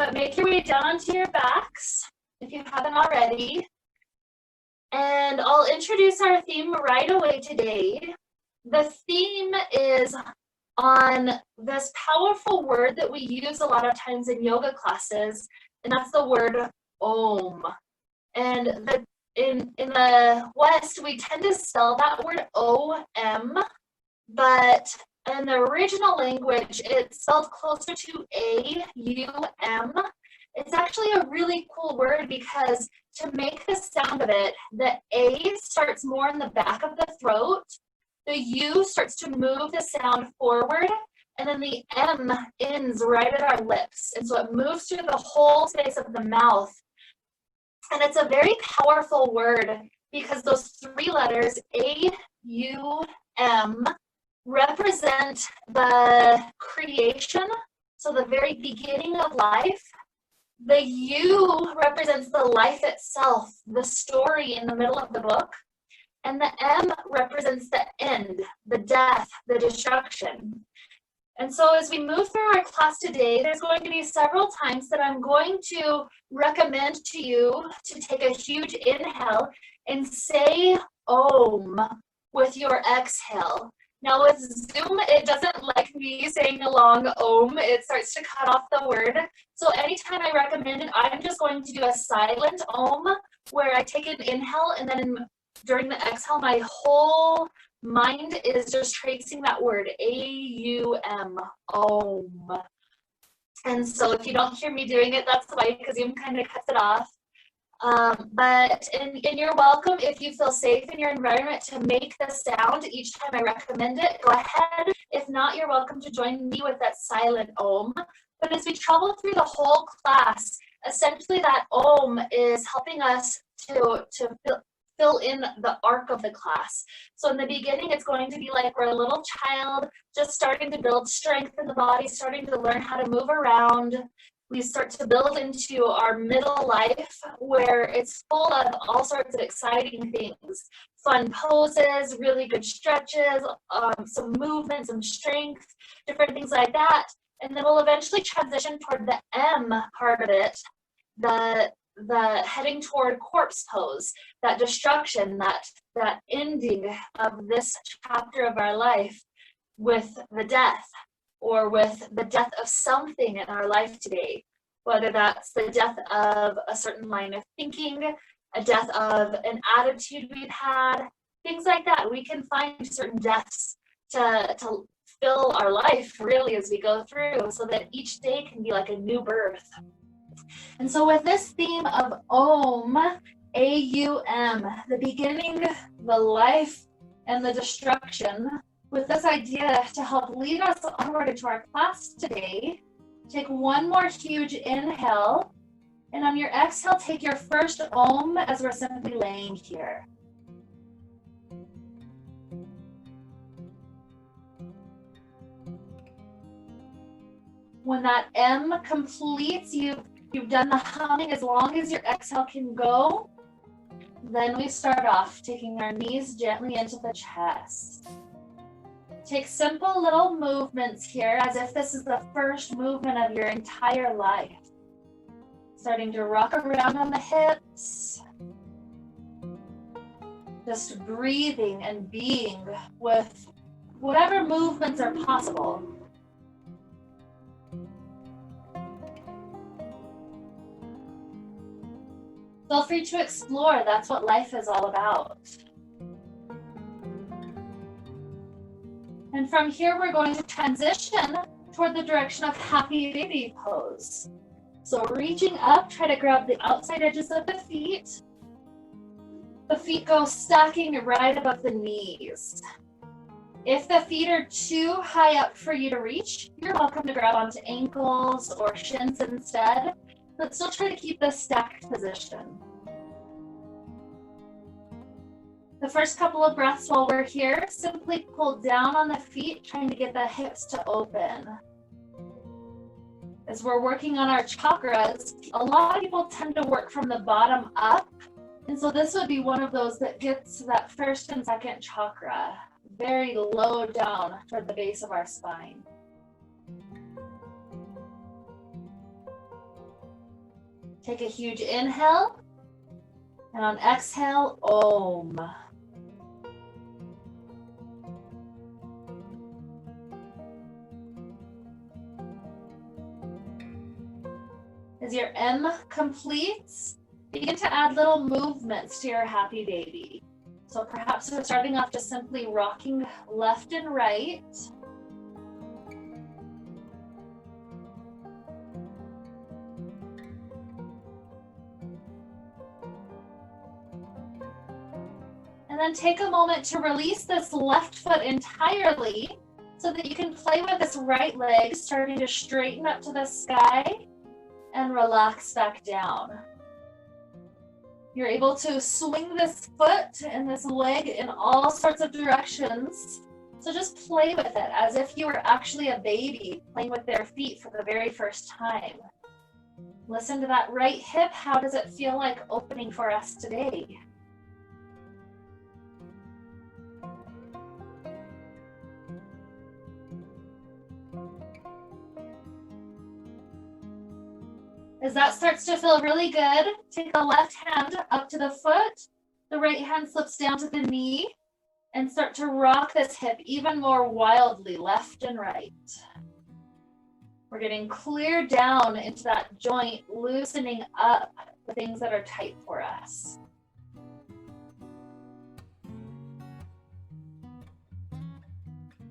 But make your way down onto your backs if you haven't already. And I'll introduce our theme right away today. The theme is on this powerful word that we use a lot of times in yoga classes, and that's the word Om. And in the West, we tend to spell that word O-M, but in the original language, it's spelled closer to A-U-M. It's actually a really cool word because to make the sound of it, the A starts more in the back of the throat, the U starts to move the sound forward, and then the M ends right at our lips. And so it moves through the whole space of the mouth. And it's a very powerful word because those three letters, A-U-M, represent the creation, so the very beginning of life. The U represents the life itself, the story in the middle of the book. And the M represents the end, the death, the destruction. And so as we move through our class today, there's going to be several times that I'm going to recommend to you to take a huge inhale and say Om with your exhale. Now with Zoom, it doesn't like me saying a long Om. It starts to cut off the word. So anytime I recommend it, I'm just going to do a silent Om where I take an inhale and then during the exhale, my whole mind is just tracing that word, A-U-M, Om. And so if you don't hear me doing it, that's why, because Zoom kind of cuts it off. And you're welcome if you feel safe in your environment to make the sound each time I recommend it. Go ahead. If not, you're welcome to join me with that silent Om. But as we travel through the whole class, essentially that Om is helping us to fill in the arc of the class. So in the beginning, it's going to be like we're a little child just starting to build strength in the body, starting to learn how to move around. We start to build into our middle life where it's full of all sorts of exciting things. Fun poses, really good stretches, some movement, some strength, different things like that. And then we'll eventually transition toward the M part of it, the heading toward corpse pose, that destruction, that ending of this chapter of our life with the death, or with the death of something in our life today, whether that's the death of a certain line of thinking, a death of an attitude we've had, things like that. We can find certain deaths to fill our life really as we go through, so that each day can be like a new birth. And so with this theme of Om, A-U-M, the beginning, the life, and the destruction, with this idea to help lead us onward into our class today, take one more huge inhale, and on your exhale, take your first Om as we're simply laying here. When that M completes, you've done the humming as long as your exhale can go. Then we start off taking our knees gently into the chest. Take simple little movements here as if this is the first movement of your entire life. Starting to rock around on the hips. Just breathing and being with whatever movements are possible. Feel free to explore. That's what life is all about. And from here, we're going to transition toward the direction of happy baby pose. So reaching up, try to grab the outside edges of the feet. The feet go stacking right above the knees. If the feet are too high up for you to reach, you're welcome to grab onto ankles or shins instead. But still try to keep this stacked position. The first couple of breaths while we're here, simply pull down on the feet, trying to get the hips to open. As we're working on our chakras, a lot of people tend to work from the bottom up. And so this would be one of those that gets to that first and second chakra, very low down toward the base of our spine. Take a huge inhale. And on exhale, Om. As your M completes, begin to add little movements to your happy baby. So perhaps we're starting off just simply rocking left and right. And then take a moment to release this left foot entirely so that you can play with this right leg, starting to straighten up to the sky and relax back down. You're able to swing this foot and this leg in all sorts of directions. So just play with it as if you were actually a baby playing with their feet for the very first time. Listen to that right hip. How does it feel like opening for us today? As that starts to feel really good, take the left hand up to the foot, the right hand slips down to the knee, and start to rock this hip even more wildly, left and right. We're getting clear down into that joint, loosening up the things that are tight for us.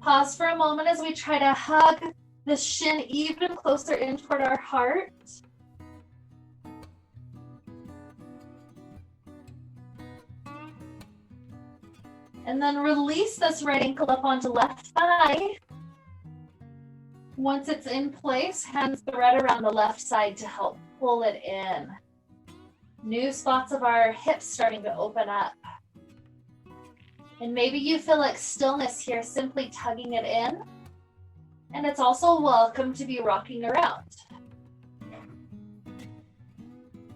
Pause for a moment as we try to hug the shin even closer in toward our heart. And then release this right ankle up onto left thigh. Once it's in place, hands thread around the left side to help pull it in. New spots of our hips starting to open up. And maybe you feel like stillness here, simply tugging it in. And it's also welcome to be rocking around.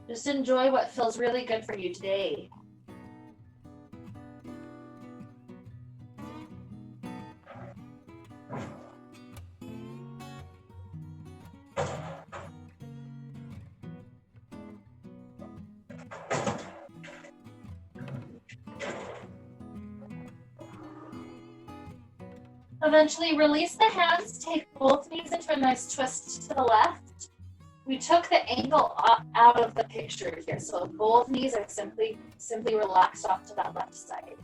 Just enjoy what feels really good for you today. Eventually release the hands, take both knees into a nice twist to the left. We took the ankle out of the picture here, so both knees are simply relaxed off to that left side.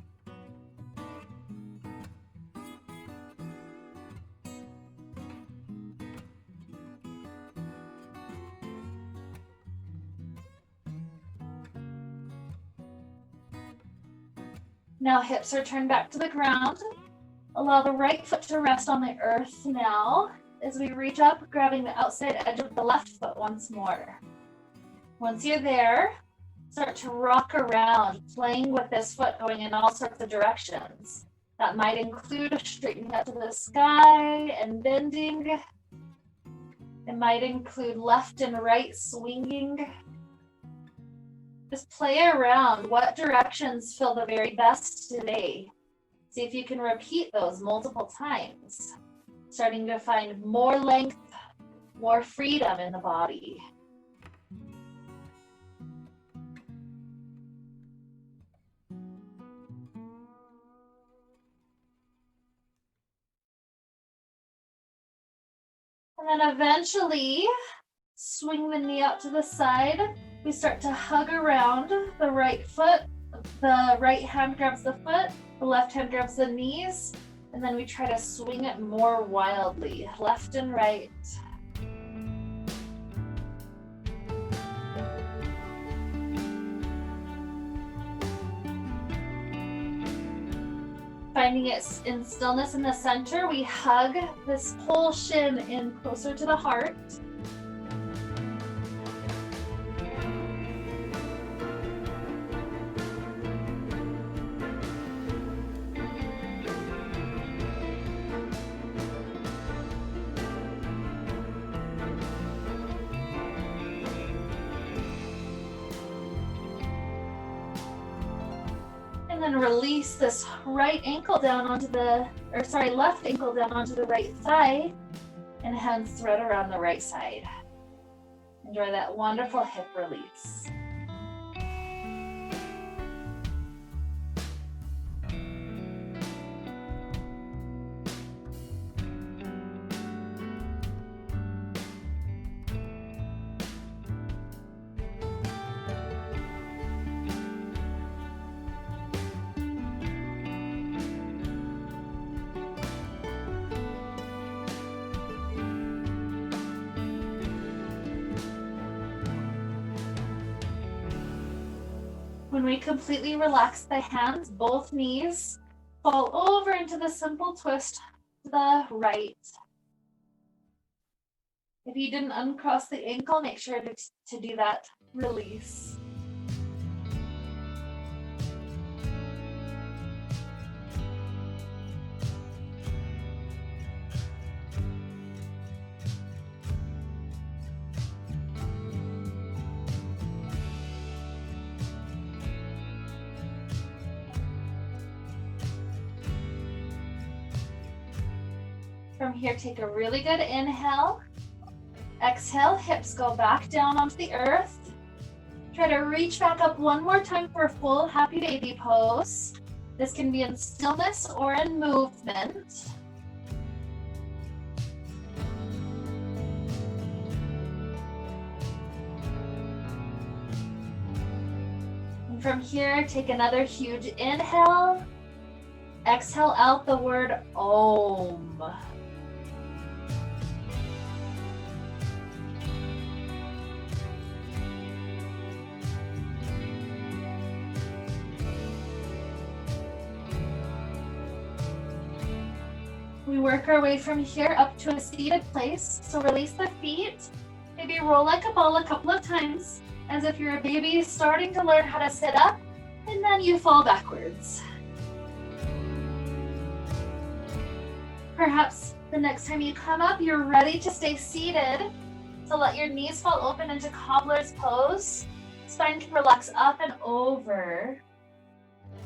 Now hips are turned back to the ground. Allow the right foot to rest on the earth now as we reach up, grabbing the outside edge of the left foot once more. Once you're there, start to rock around, playing with this foot going in all sorts of directions. That might include straightening up to the sky and bending. It might include left and right swinging. Just play around. What directions feel the very best today? See if you can repeat those multiple times, starting to find more length, more freedom in the body. And then eventually, swing the knee out to the side. We start to hug around the right foot. The right hand grabs the foot. The left hand grabs the knees, and then we try to swing it more wildly, left and right. Finding it in stillness in the center, we hug this whole shin in closer to the heart. And then release this right ankle down onto left ankle down onto the right thigh, and hands thread around the right side. Enjoy that wonderful hip release. When we completely relax the hands, both knees fall over into the simple twist to the right. If you didn't uncross the ankle, make sure to do that release. From here, take a really good inhale. Exhale, hips go back down onto the earth. Try to reach back up one more time for a full happy baby pose. This can be in stillness or in movement. And from here, take another huge inhale. Exhale out the word Om. We work our way from here up to a seated place. So release the feet. Maybe roll like a ball a couple of times, as if you're a baby starting to learn how to sit up, and then you fall backwards. Perhaps the next time you come up, you're ready to stay seated. So let your knees fall open into cobbler's pose. Spine can relax up and over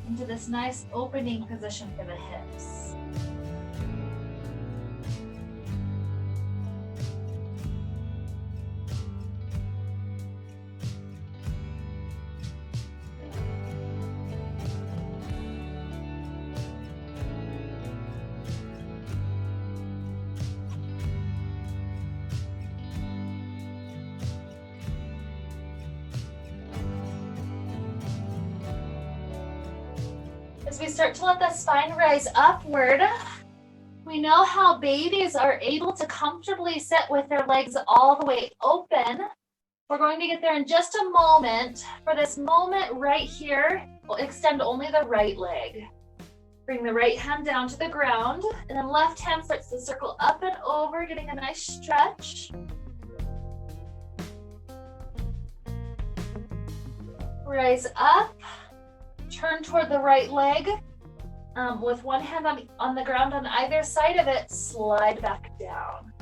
into this nice opening position for the hips. As we start to let the spine rise upward, we know how babies are able to comfortably sit with their legs all the way open. We're going to get there in just a moment. For this moment right here, we'll extend only the right leg. Bring the right hand down to the ground, and then left hand starts to circle up and over, getting a nice stretch. Rise up. Turn toward the right leg with one hand on the ground on either side of it, slide back down.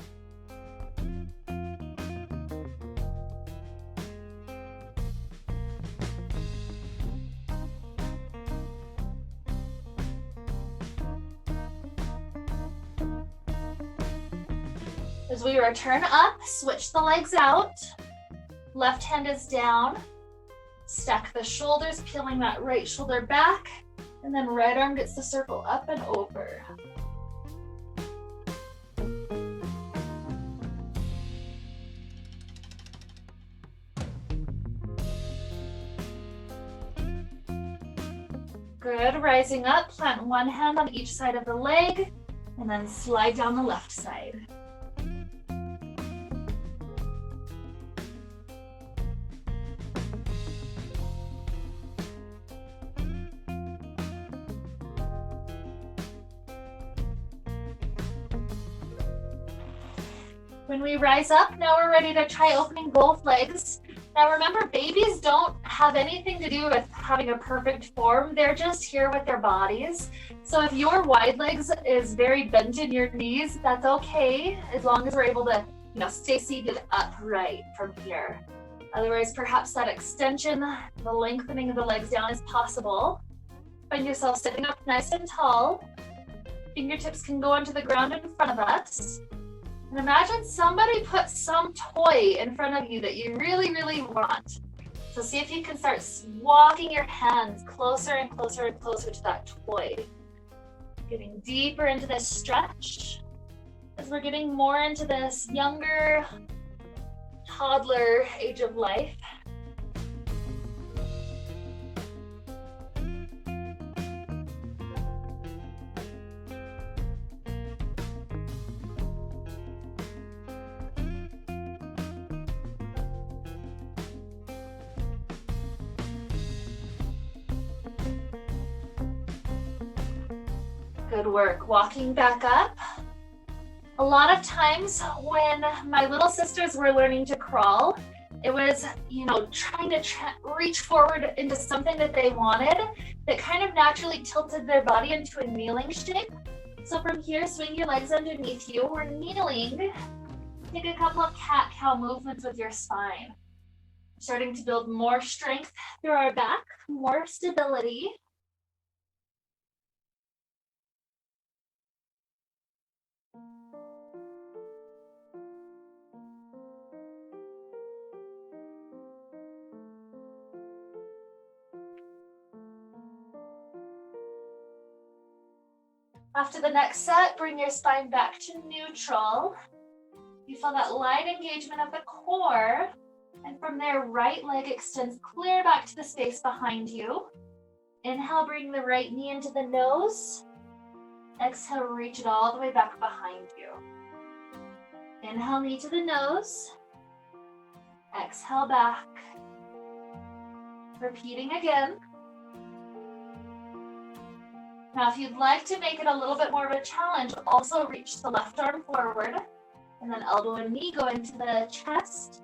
As we return up, switch the legs out. Left hand is down. Stack the shoulders, peeling that right shoulder back, and then right arm gets to circle up and over. Good, rising up, plant one hand on each side of the leg, and then slide down the left side. When we rise up, now we're ready to try opening both legs. Now remember, babies don't have anything to do with having a perfect form. They're just here with their bodies. So if your wide legs is very bent in your knees, that's okay, as long as we're able to, stay seated upright from here. Otherwise, perhaps that extension, the lengthening of the legs down is possible. Find yourself sitting up nice and tall. Fingertips can go onto the ground in front of us. And imagine somebody put some toy in front of you that you really, really want. So see if you can start walking your hands closer and closer and closer to that toy. Getting deeper into this stretch as we're getting more into this younger toddler age of life. Good work. Walking back up. A lot of times when my little sisters were learning to crawl, it was, trying to reach forward into something that they wanted that kind of naturally tilted their body into a kneeling shape. So from here, swing your legs underneath you. We're kneeling. Take a couple of cat-cow movements with your spine. Starting to build more strength through our back, more stability. After the next set, bring your spine back to neutral. You feel that light engagement of the core. And from there, right leg extends clear back to the space behind you. Inhale, bring the right knee into the nose. Exhale, reach it all the way back behind you. Inhale, knee to the nose. Exhale, back. Repeating again. Now, if you'd like to make it a little bit more of a challenge, also reach the left arm forward, and then elbow and knee go into the chest,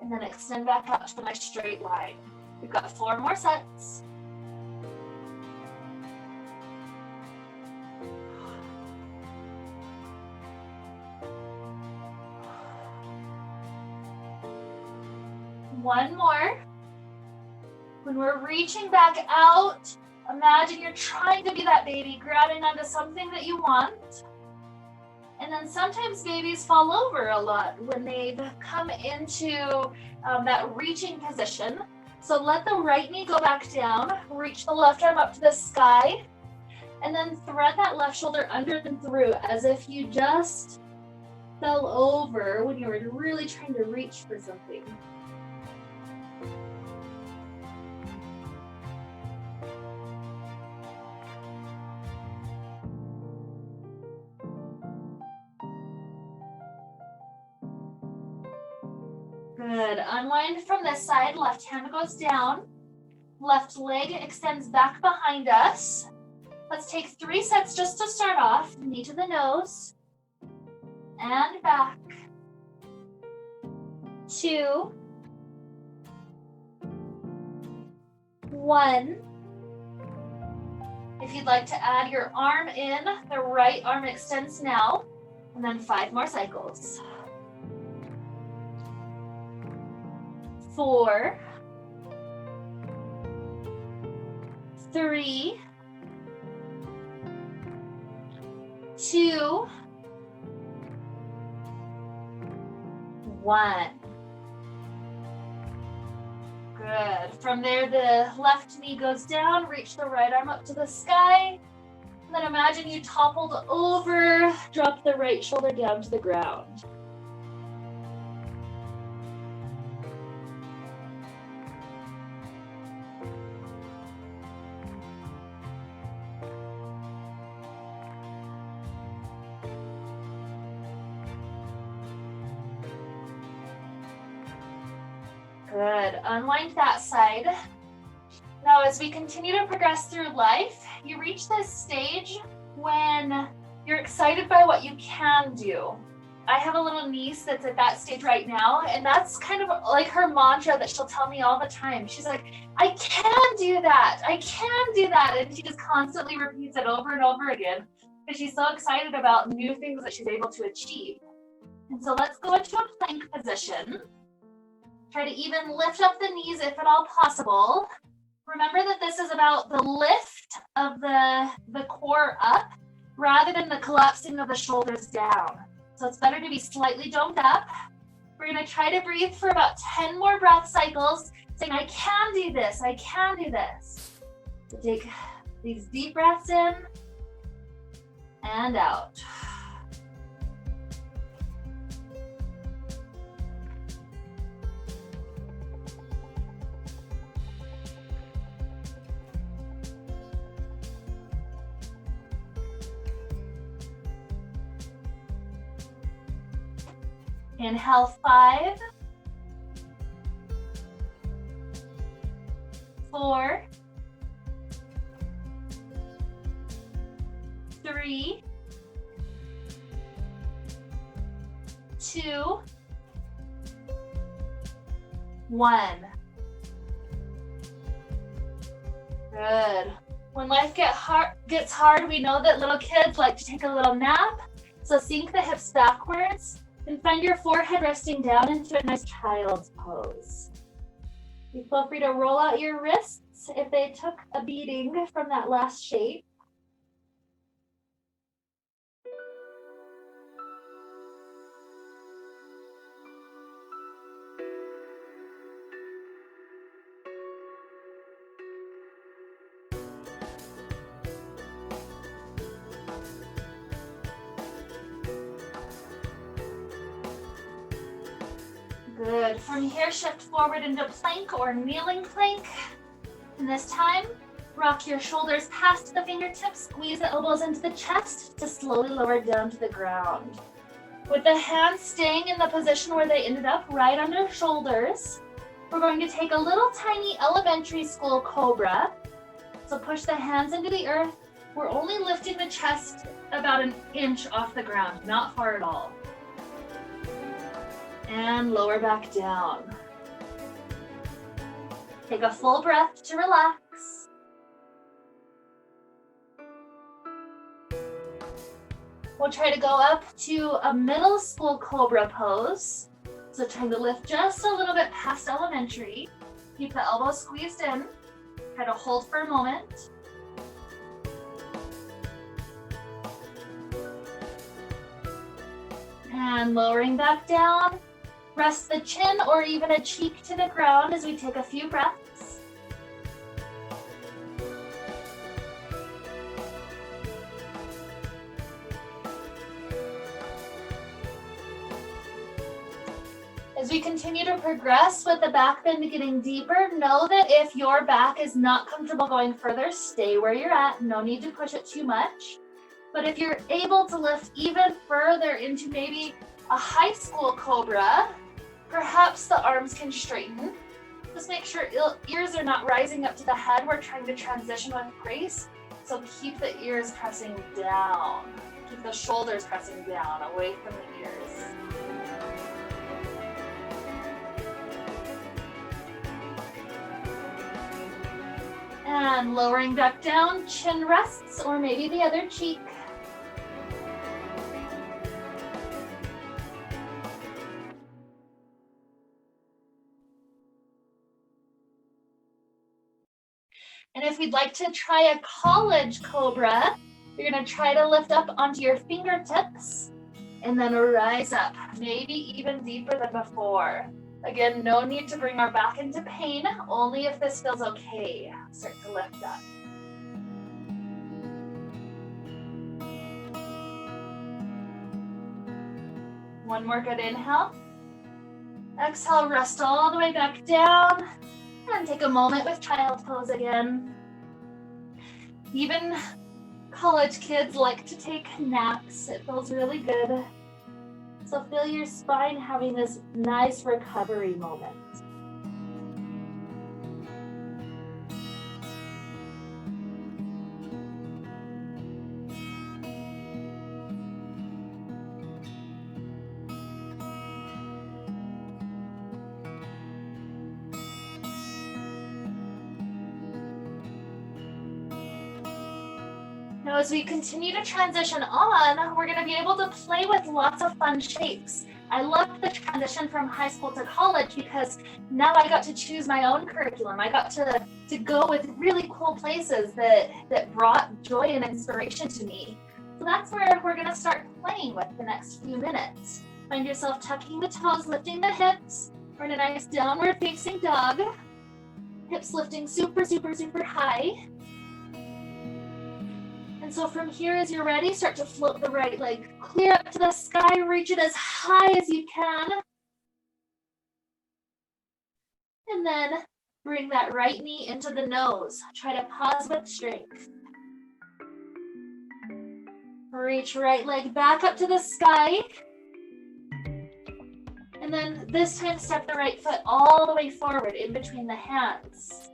and then extend back out to a nice straight line. We've got 4 more sets. One more. When we're reaching back out, imagine you're trying to be that baby, grabbing onto something that you want. And then sometimes babies fall over a lot when they've come into that reaching position. So let the right knee go back down, reach the left arm up to the sky, and then thread that left shoulder under and through as if you just fell over when you were really trying to reach for something. Good. Unwind from this side. Left hand goes down. Left leg extends back behind us. Let's take 3 sets just to start off. Knee to the nose. And back. 2. 1. If you'd like to add your arm in, the right arm extends now. And then 5 more cycles. 4, 3, 2, 1. Good. From there, the left knee goes down, reach the right arm up to the sky, and then imagine you toppled over, drop the right shoulder down to the ground. Good. Unwind that side. Now, as we continue to progress through life, you reach this stage when you're excited by what you can do. I have a little niece that's at that stage right now, and that's kind of like her mantra that she'll tell me all the time. She's like, I can do that. I can do that. And she just constantly repeats it over and over again because she's so excited about new things that she's able to achieve. And so let's go into a plank position. Try to even lift up the knees if at all possible. Remember that this is about the lift of the core up rather than the collapsing of the shoulders down. So it's better to be slightly domed up. We're gonna try to breathe for about 10 more breath cycles, saying, I can do this, I can do this. So take these deep breaths in and out. Inhale 5, 4, 3, 2, 1. Good. When life gets hard, we know that little kids like to take a little nap. So sink the hips backwards and find your forehead resting down into a nice child's pose. You feel free to roll out your wrists if they took a beating from that last shape. Good. From here, shift forward into plank or kneeling plank. And this time, rock your shoulders past the fingertips, squeeze the elbows into the chest to slowly lower down to the ground. With the hands staying in the position where they ended up, right under shoulders, we're going to take a little tiny elementary school cobra. So push the hands into the earth. We're only lifting the chest about an inch off the ground, not far at all. And lower back down. Take a full breath to relax. We'll try to go up to a middle school cobra pose. So trying to lift just a little bit past elementary. Keep the elbows squeezed in. Try to hold for a moment. And lowering back down. Rest the chin or even a cheek to the ground as we take a few breaths. As we continue to progress with the back bend getting deeper, know that if your back is not comfortable going further, stay where you're at. No need to push it too much. But if you're able to lift even further into maybe a high school cobra, perhaps the arms can straighten. Just make sure ears are not rising up to the head. We're trying to transition with grace. So keep the ears pressing down. Keep the shoulders pressing down, away from the ears. And lowering back down, chin rests, or maybe the other cheek. And if you'd like to try a college cobra, you're gonna try to lift up onto your fingertips and then rise up, maybe even deeper than before. Again, no need to bring our back into pain, only if this feels okay. Start to lift up. One more good inhale. Exhale, rest all the way back down. And take a moment with child pose again. Even college kids like to take naps. It feels really good. So feel your spine having this nice recovery moment. Now, as we continue to transition on, we're going to be able to play with lots of fun shapes. I love the transition from high school to college because now I got to choose my own curriculum. I got to go with really cool places that brought joy and inspiration to me. So that's where we're gonna start playing with the next few minutes. Find yourself tucking the toes, lifting the hips. We're in a nice downward facing dog. Hips lifting super, super, super high. And so from here, as you're ready, start to float the right leg clear up to the sky, reach it as high as you can. And then bring that right knee into the nose. Try to pause with strength. Reach right leg back up to the sky. And then this time, step the right foot all the way forward in between the hands.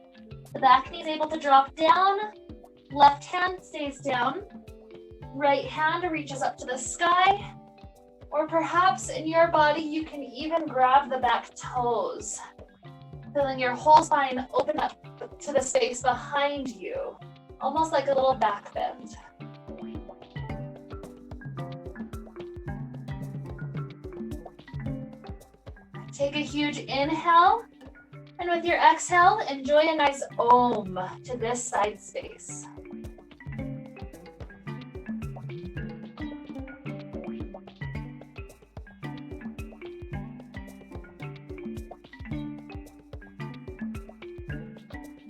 The back knee is able to drop down. Left hand stays down. Right hand reaches up to the sky. Or perhaps in your body, you can even grab the back toes, feeling your whole spine open up to the space behind you, almost like a little back bend. Take a huge inhale, and with your exhale, enjoy a nice om to this side space.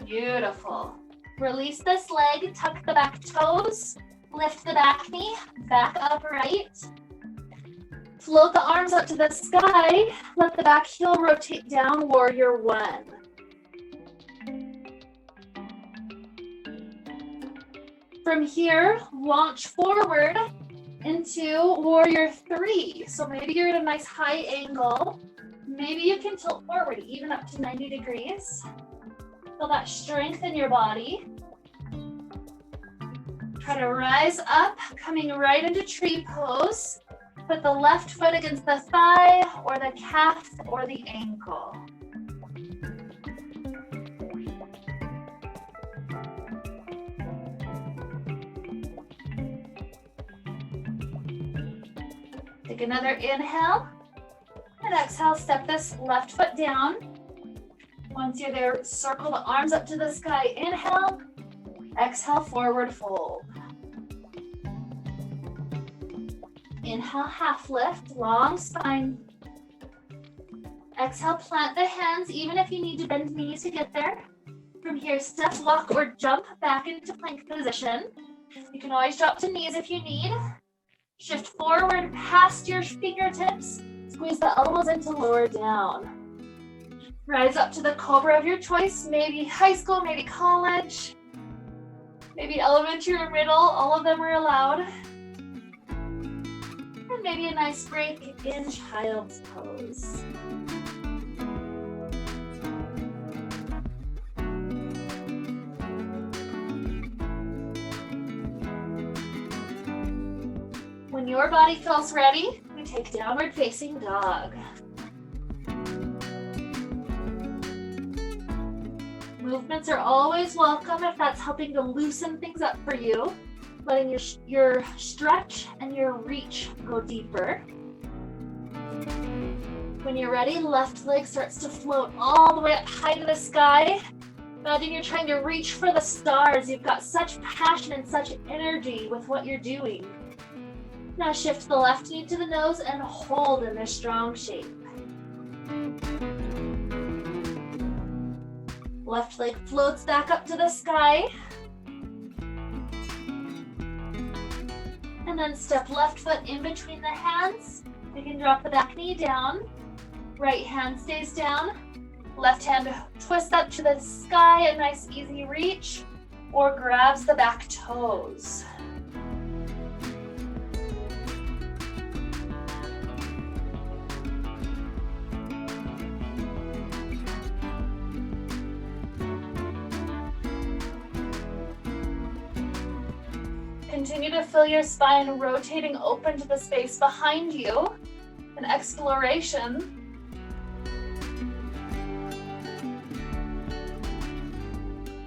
Beautiful. Release this leg, tuck the back toes, lift the back knee, back upright. Float the arms up to the sky. Let the back heel rotate down, warrior one. From here, launch forward into warrior three. So maybe you're at a nice high angle. Maybe you can tilt forward, even up to 90 degrees. Feel that strength in your body. Try to rise up, coming right into tree pose. Put the left foot against the thigh or the calf or the ankle. Take another inhale and exhale, step this left foot down. Once you're there, circle the arms up to the sky. Inhale, exhale, forward fold. Inhale, half lift, long spine. Exhale, plant the hands, even if you need to bend knees to get there. From here, step, walk, or jump back into plank position. You can always drop to knees if you need. Shift forward past your fingertips. Squeeze the elbows into lower down. Rise up to the cobra of your choice, maybe high school, maybe college, maybe elementary or middle, all of them are allowed. And maybe a nice break in child's pose. When your body feels ready, we take downward facing dog. Movements are always welcome if that's helping to loosen things up for you, letting your stretch and your reach go deeper. When you're ready, left leg starts to float all the way up high to the sky. Imagine you're trying to reach for the stars. You've got such passion and such energy with what you're doing. Now shift the left knee to the nose and hold in this strong shape. Left leg floats back up to the sky. And then step left foot in between the hands. You can drop the back knee down. Right hand stays down. Left hand twists up to the sky, a nice easy reach, or grabs the back toes. Continue to feel your spine rotating open to the space behind you. An exploration.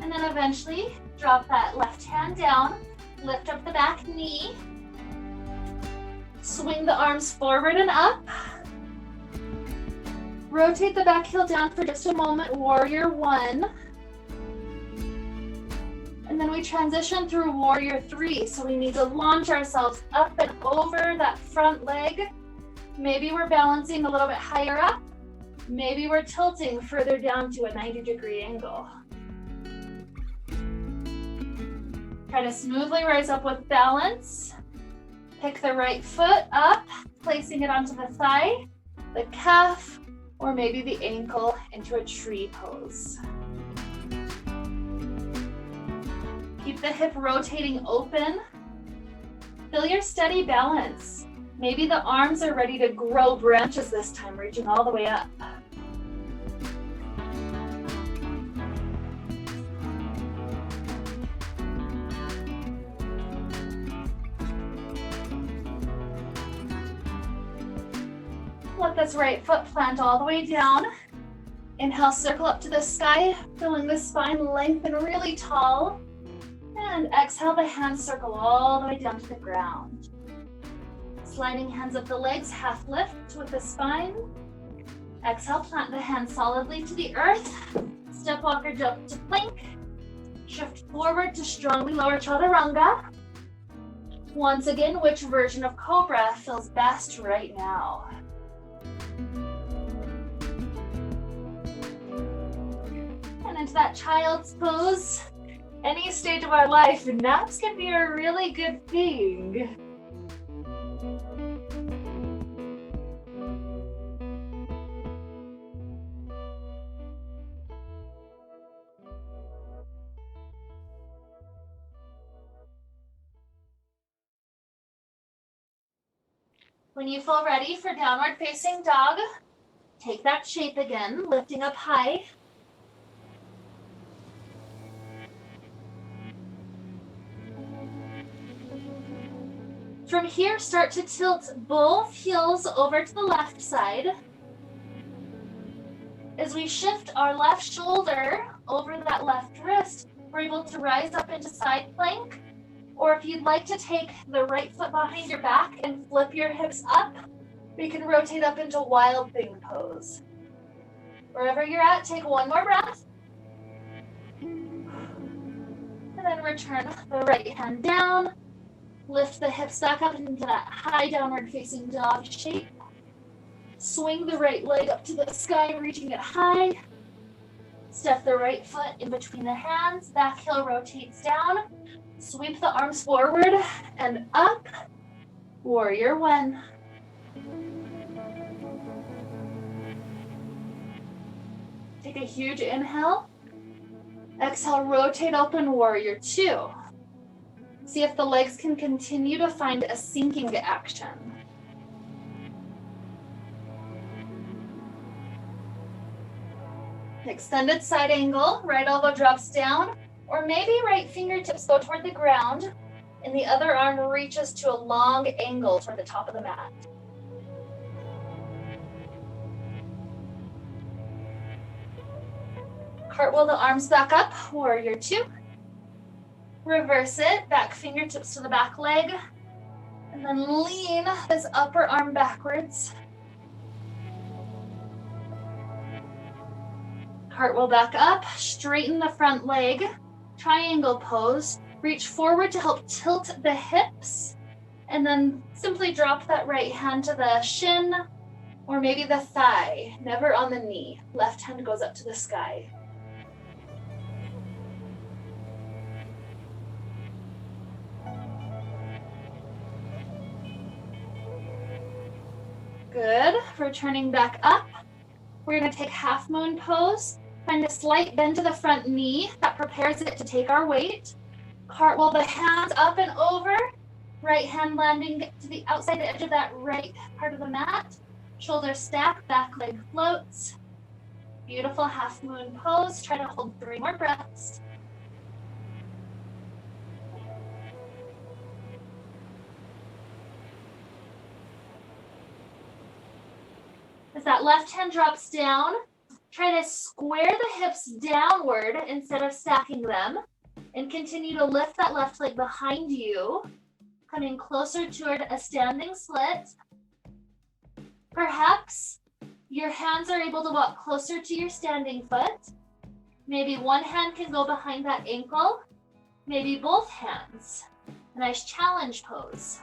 And then eventually drop that left hand down, lift up the back knee, swing the arms forward and up. Rotate the back heel down for just a moment, warrior one. And And then we transition through warrior three. So we need to launch ourselves up and over that front leg. Maybe we're balancing a little bit higher up. Maybe we're tilting further down to a 90-degree angle. Try to smoothly rise up with balance. Pick the right foot up, placing it onto the thigh, the calf, or maybe the ankle into a tree pose. Keep the hip rotating open. Feel your steady balance. Maybe the arms are ready to grow branches this time, reaching all the way up. Let this right foot plant all the way down. Inhale, circle up to the sky, feeling the spine lengthen really tall. And exhale, the hands circle all the way down to the ground. Sliding hands up the legs, half lift with the spine. Exhale, plant the hands solidly to the earth. Step walker jump to plank. Shift forward to strongly lower chaturanga. Once again, which version of cobra feels best right now? And into that child's pose. Any stage of our life, naps can be a really good thing. When you feel ready for downward facing dog, take that shape again, lifting up high. From here, start to tilt both heels over to the left side. As we shift our left shoulder over that left wrist, we're able to rise up into side plank. Or if you'd like to take the right foot behind your back and flip your hips up, we can rotate up into wild thing pose. Wherever you're at, take one more breath. And then return the right hand down. Lift the hips back up into that high downward facing dog shape. Swing the right leg up to the sky, reaching it high. Step the right foot in between the hands. Back heel rotates down. Sweep the arms forward and up. Warrior one. Take a huge inhale. Exhale, rotate open, warrior two. See if the legs can continue to find a sinking action. Extended side angle, right elbow drops down, or maybe right fingertips go toward the ground, and the other arm reaches to a long angle toward the top of the mat. Cartwheel the arms back up, warrior two. Reverse it, back fingertips to the back leg, and then lean this upper arm backwards. Cartwheel back up, straighten the front leg, triangle pose, reach forward to help tilt the hips, and then simply drop that right hand to the shin, or maybe the thigh, never on the knee. Left hand goes up to the sky. Good, returning back up. We're gonna take half moon pose. Find a slight bend to the front knee that prepares it to take our weight. Cartwheel the hands up and over. Right hand landing to the outside edge of that right part of the mat. Shoulder stack, back leg floats. Beautiful half moon pose. Try to hold 3 more breaths. As that left hand drops down, try to square the hips downward instead of stacking them, and continue to lift that left leg behind you, coming closer toward a standing split. Perhaps your hands are able to walk closer to your standing foot. Maybe one hand can go behind that ankle. Maybe both hands. A nice challenge pose.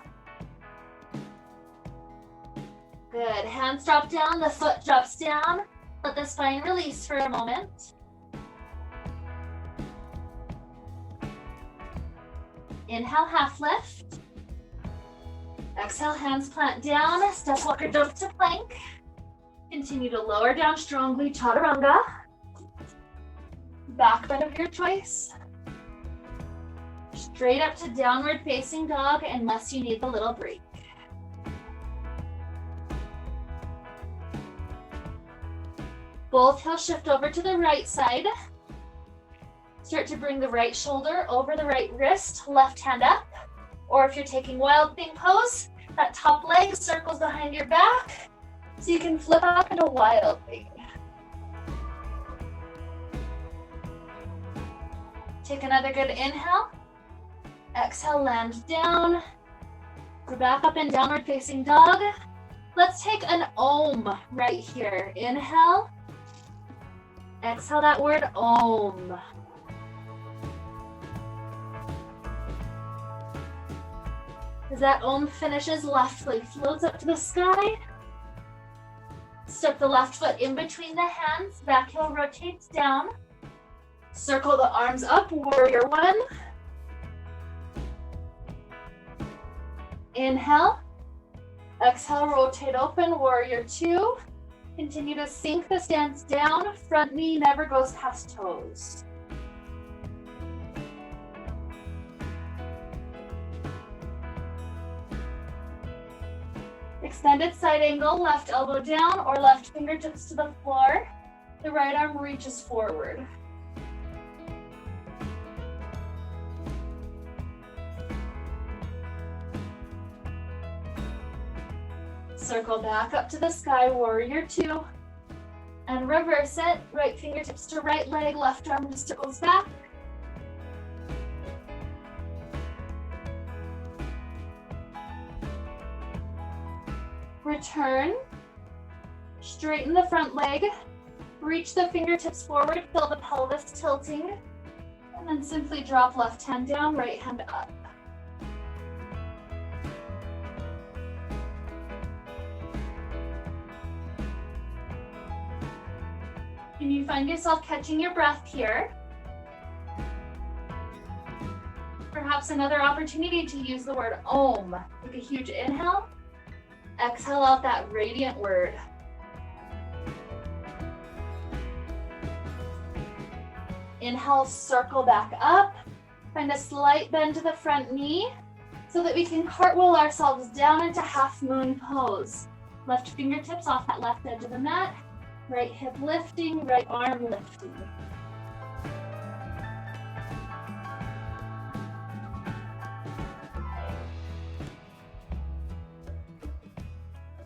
Good. Hands drop down, the foot drops down. Let the spine release for a moment. Inhale, half lift. Exhale, hands plant down, step walker jump to plank. Continue to lower down strongly, chaturanga. Back bend of your choice. Straight up to downward facing dog unless you need the little break. Both heels shift over to the right side. Start to bring the right shoulder over the right wrist, left hand up. Or if you're taking wild thing pose, that top leg circles behind your back so you can flip up into wild thing. Take another good inhale. Exhale, land down. We're back up in downward facing dog. Let's take an Om right here. Inhale. Exhale that word Om. As that Om finishes, left leg floats up to the sky. Step the left foot in between the hands. Back heel rotates down. Circle the arms up, warrior one. Inhale. Exhale, rotate open, warrior two. Continue to sink the stance down. Front knee never goes past toes. Extended side angle, left elbow down or left fingertips to the floor. The right arm reaches forward. Circle back up to the sky, warrior two. And reverse it, right fingertips to right leg, left arm just goes back. Return, straighten the front leg, reach the fingertips forward, feel the pelvis tilting, and then simply drop left hand down, right hand up. Can you find yourself catching your breath here? Perhaps another opportunity to use the word Om. Take a huge inhale. Exhale out that radiant word. Inhale, circle back up. Find a slight bend to the front knee so that we can cartwheel ourselves down into half moon pose. Left fingertips off that left edge of the mat. Right hip lifting, right arm lifting.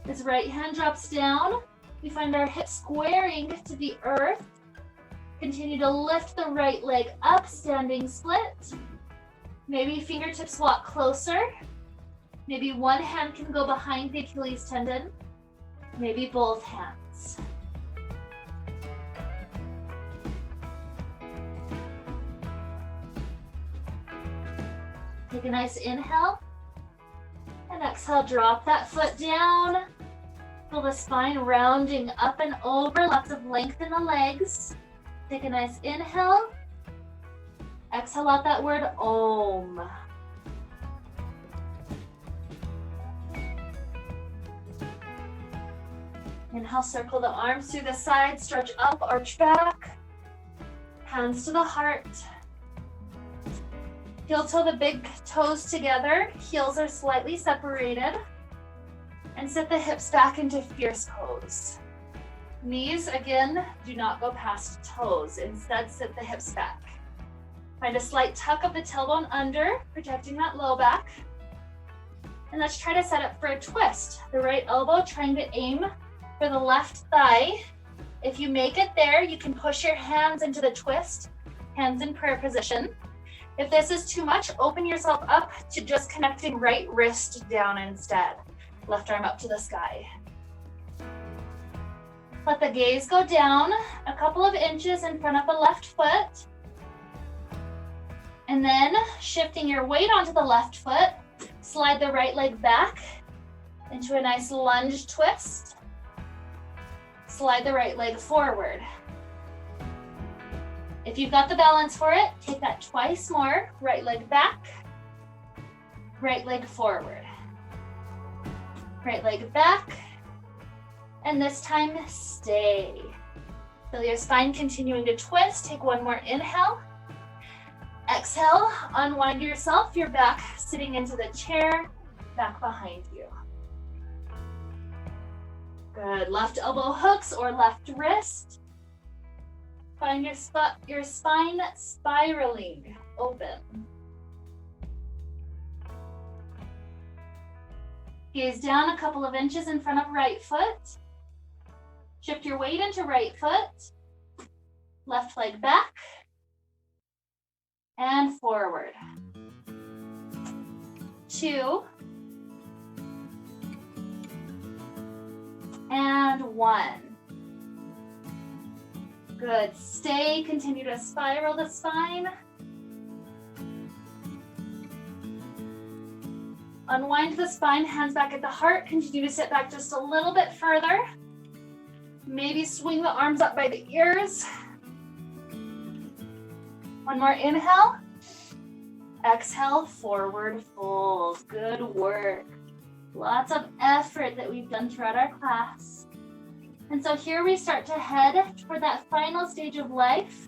As right hand drops down, we find our hips squaring to the earth. Continue to lift the right leg up, standing split. Maybe fingertips walk closer. Maybe one hand can go behind the Achilles tendon. Maybe both hands. Take a nice inhale. And exhale, drop that foot down. Feel the spine rounding up and over, lots of length in the legs. Take a nice inhale. Exhale out that word Om. Inhale, circle the arms through the sides, stretch up, arch back. Hands to the heart. Heel toe the big toes together, heels are slightly separated. And sit the hips back into fierce pose. Knees, again, do not go past toes. Instead, sit the hips back. Find a slight tuck of the tailbone under, protecting that low back. And let's try to set up for a twist. The right elbow trying to aim for the left thigh. If you make it there, you can push your hands into the twist, hands in prayer position. If this is too much, open yourself up to just connecting right wrist down instead. Left arm up to the sky. Let the gaze go down a couple of inches in front of the left foot. And then shifting your weight onto the left foot, slide the right leg back into a nice lunge twist. Slide the right leg forward. If you've got the balance for it, take that twice more. Right leg back, right leg forward. Right leg back, and this time stay. Feel your spine continuing to twist. Take one more inhale. Exhale, unwind yourself. You're back sitting into the chair, back behind you. Good, left elbow hooks or left wrist. Find your spine spiraling open. Gaze down a couple of inches in front of right foot. Shift your weight into right foot. Left leg back. And forward. 2. And 1. Good. Stay. Continue to spiral the spine. Unwind the spine, hands back at the heart. Continue to sit back just a little bit further. Maybe swing the arms up by the ears. One more inhale. Exhale, forward fold. Good work. Lots of effort that we've done throughout our class. And so here we start to head toward that final stage of life.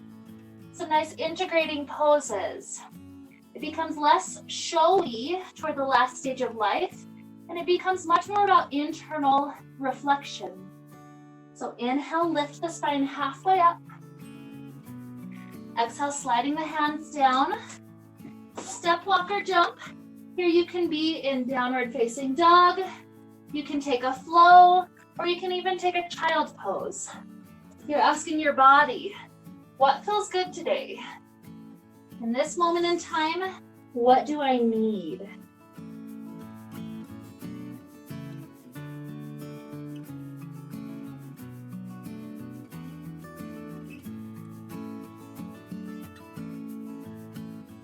Some nice integrating poses. It becomes less showy toward the last stage of life, and it becomes much more about internal reflection. So inhale, lift the spine halfway up. Exhale, sliding the hands down. Step, walk, or jump. Here you can be in downward facing dog. You can take a flow, or you can even take a child pose. You're asking your body, what feels good today? In this moment in time, what do I need?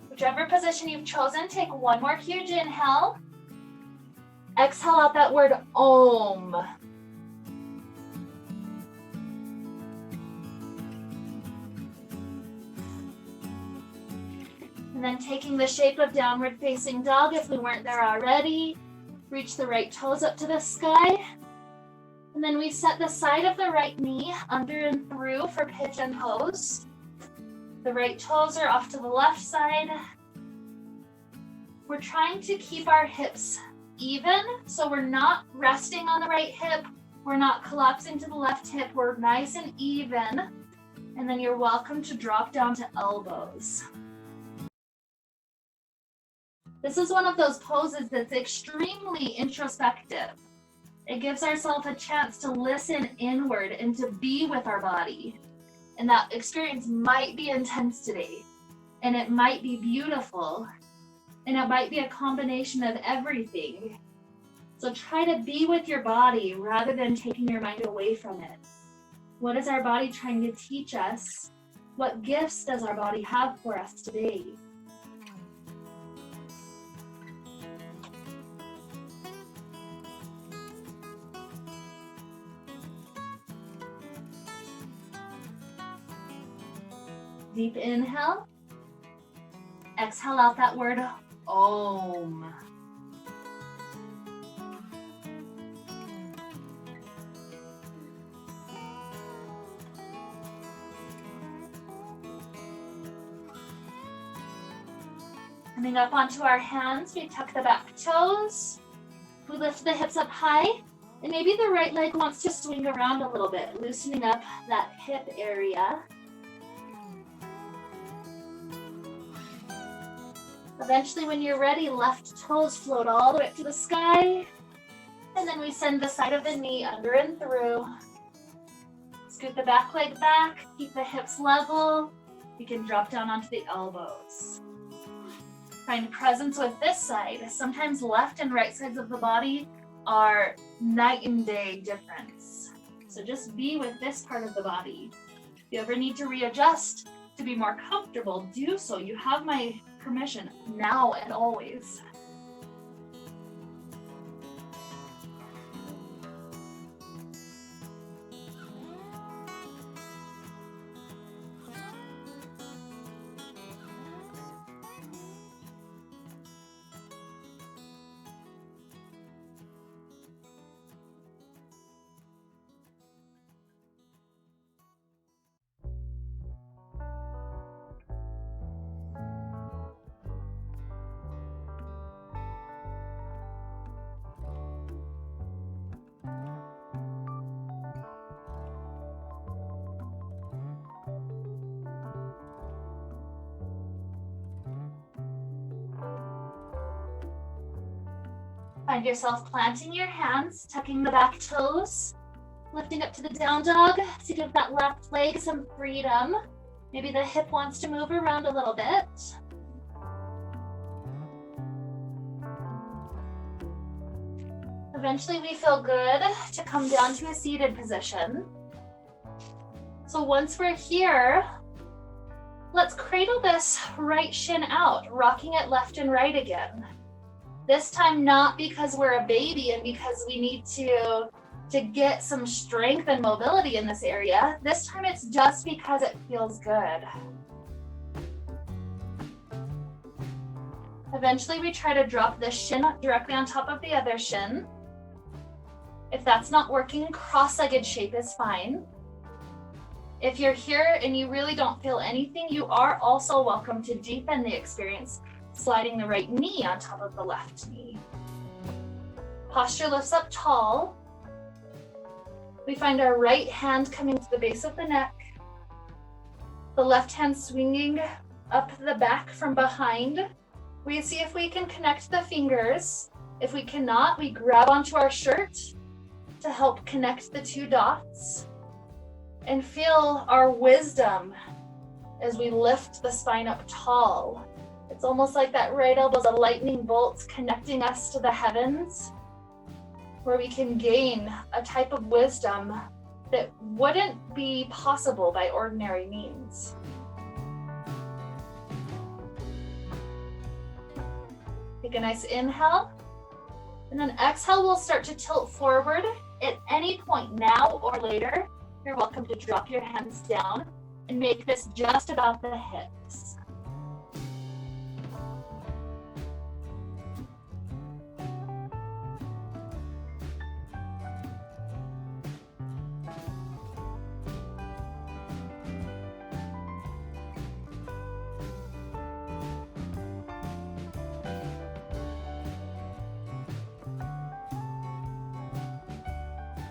Whichever position you've chosen, take one more huge inhale. Exhale out that word Om. And then taking the shape of downward facing dog if we weren't there already. Reach the right toes up to the sky. And then we set the side of the right knee under and through for pigeon pose. The right toes are off to the left side. We're trying to keep our hips even, so we're not resting on the right hip. We're not collapsing to the left hip. We're nice and even. And then you're welcome to drop down to elbows. This is one of those poses that's extremely introspective. It gives ourselves a chance to listen inward and to be with our body. And that experience might be intense today, and it might be beautiful, and it might be a combination of everything. So try to be with your body rather than taking your mind away from it. What is our body trying to teach us? What gifts does our body have for us today? Deep inhale. Exhale out that word Om. Coming up onto our hands, we tuck the back toes. We lift the hips up high, and maybe the right leg wants to swing around a little bit, loosening up that hip area. Eventually, when you're ready, left toes float all the way up to the sky. And then we send the side of the knee under and through. Scoot the back leg back, keep the hips level. You can drop down onto the elbows. Find presence with this side. Sometimes left and right sides of the body are night and day difference. So just be with this part of the body. If you ever need to readjust to be more comfortable, do so. You have my permission now and always. Find yourself planting your hands, tucking the back toes, lifting up to the down dog to give that left leg some freedom. Maybe the hip wants to move around a little bit. Eventually we feel good to come down to a seated position. So once we're here, let's cradle this right shin out, rocking it left and right again. This time not because we're a baby and because we need to get some strength and mobility in this area. This time it's just because it feels good. Eventually we try to drop this shin directly on top of the other shin. If that's not working, cross-legged shape is fine. If you're here and you really don't feel anything, you are also welcome to deepen the experience, sliding the right knee on top of the left knee. Posture lifts up tall. We find our right hand coming to the base of the neck. The left hand swinging up the back from behind. We see if we can connect the fingers. If we cannot, we grab onto our shirt to help connect the two dots and feel our wisdom as we lift the spine up tall. It's almost like that right elbow's a lightning bolt connecting us to the heavens, where we can gain a type of wisdom that wouldn't be possible by ordinary means. Take a nice inhale, and then exhale, we'll start to tilt forward. At any point now or later, you're welcome to drop your hands down and make this just about the hips.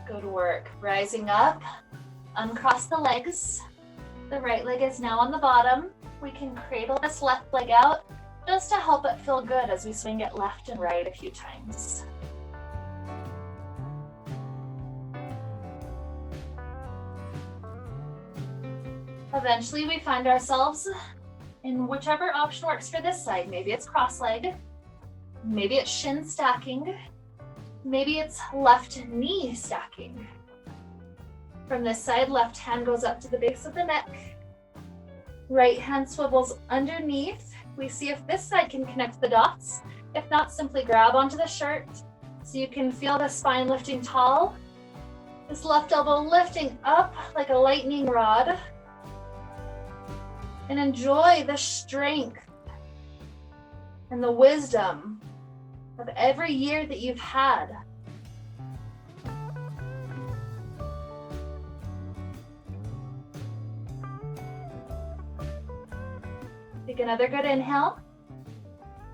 Good work. Rising up, uncross the legs. The right leg is now on the bottom. We can cradle this left leg out just to help it feel good as we swing it left and right a few times. Eventually we find ourselves in whichever option works for this side. Maybe it's cross-legged, maybe it's shin stacking, maybe it's left knee stacking. From this side, left hand goes up to the base of the neck. Right hand swivels underneath. We see if this side can connect the dots. If not, simply grab onto the shirt so you can feel the spine lifting tall. This left elbow lifting up like a lightning rod. And enjoy the strength and the wisdom of every year that you've had. Take another good inhale.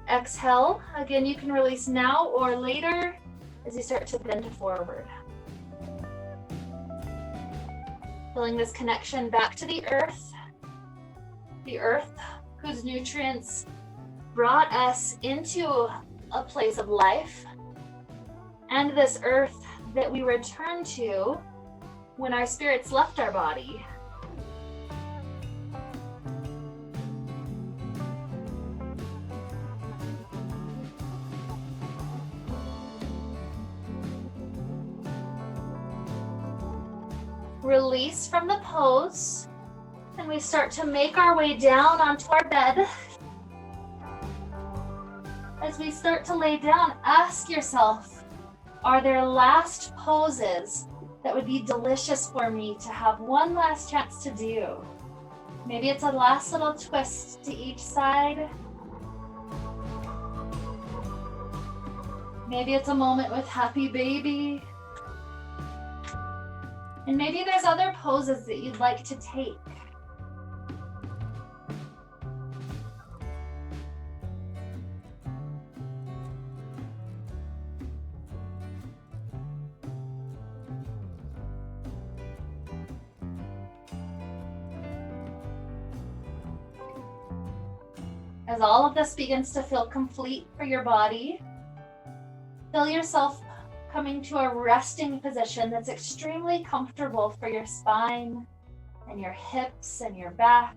Exhale. Again, you can release now or later as you start to bend forward. Feeling this connection back to the earth whose nutrients brought us into a place of life, and this earth that we return to when our spirits left our body. Release from the pose, and we start to make our way down onto our bed. as we start to lay down, ask yourself, are there last poses that would be delicious for me to have one last chance to do? Maybe it's a last little twist to each side. Maybe it's a moment with happy baby. And maybe there's other poses that you'd like to take. As all of this begins to feel complete for your body, feel yourself coming to a resting position that's extremely comfortable for your spine and your hips and your back.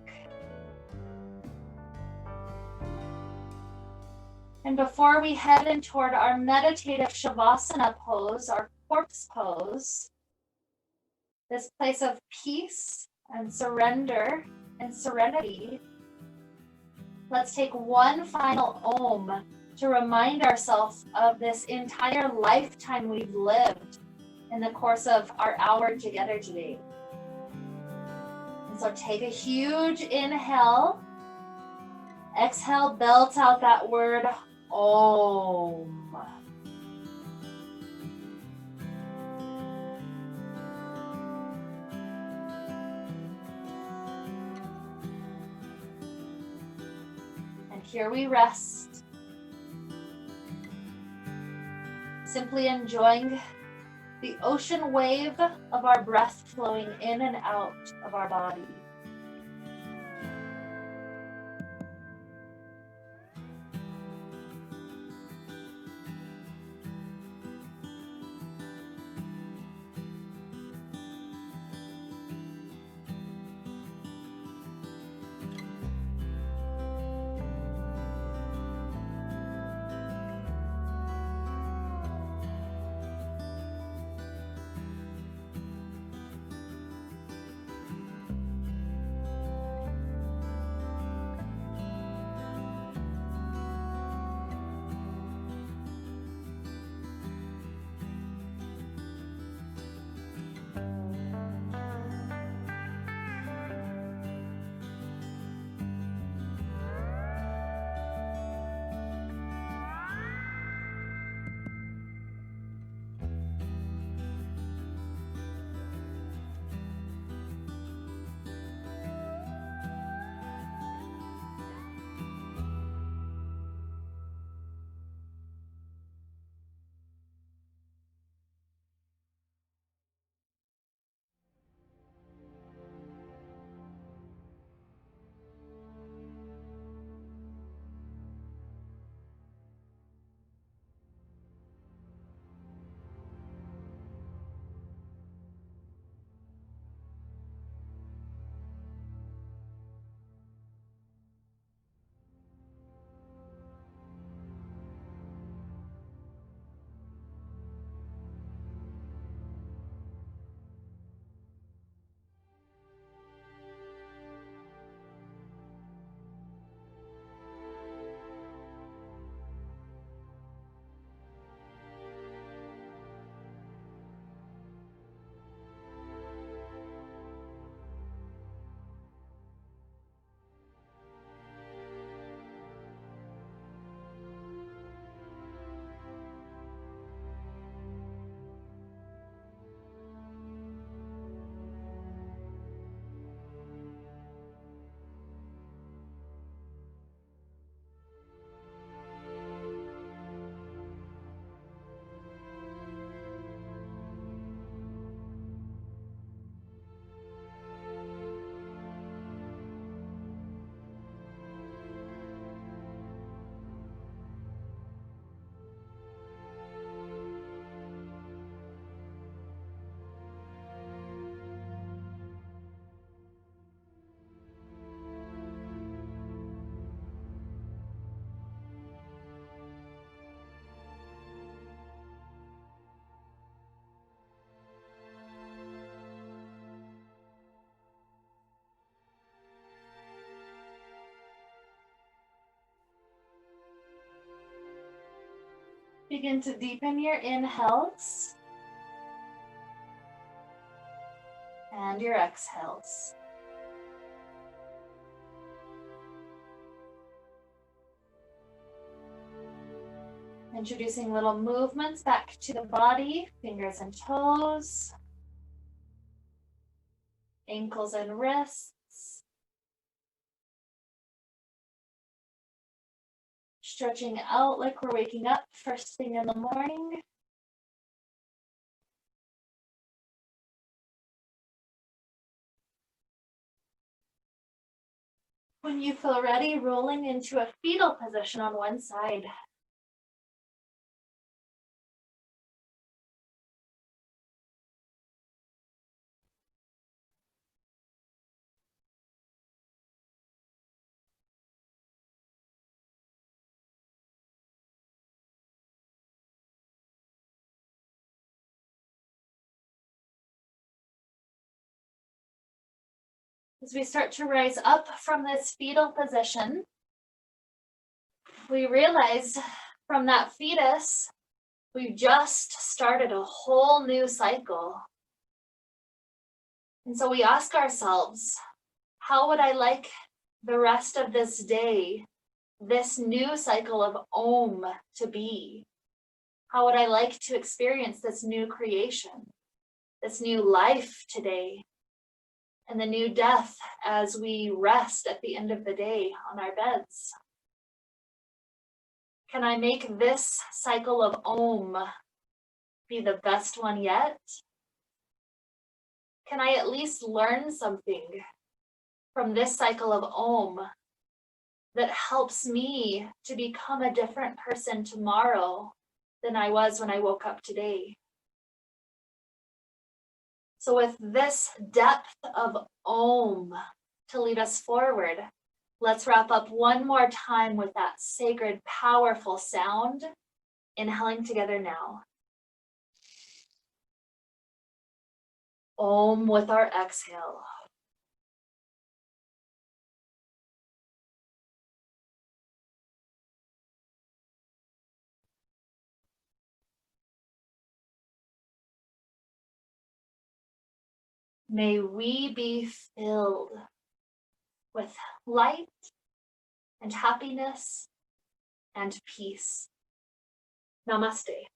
And before we head in toward our meditative Shavasana pose, our corpse pose, this place of peace and surrender and serenity, let's take one final Om to remind ourselves of this entire lifetime we've lived in the course of our hour together today. And so take a huge inhale. Exhale, belt out that word Om. And here we rest, simply enjoying the ocean wave of our breath flowing in and out of our body. Begin to deepen your inhales and your exhales. Introducing little movements back to the body, fingers and toes, ankles and wrists. Stretching out like we're waking up first thing in the morning. When you feel ready, rolling into a fetal position on one side. As we start to rise up from this fetal position, we realize from that fetus, we've just started a whole new cycle. And so we ask ourselves, how would I like the rest of this day, this new cycle of Om to be? How would I like to experience this new creation, this new life today, and the new death as we rest at the end of the day on our beds? Can I make this cycle of Om be the best one yet? Can I at least learn something from this cycle of Om that helps me to become a different person tomorrow than I was when I woke up today? So with this depth of Om to lead us forward, let's wrap up one more time with that sacred, powerful sound, inhaling together now. Om with our exhale. May we be filled with light and happiness and peace. Namaste.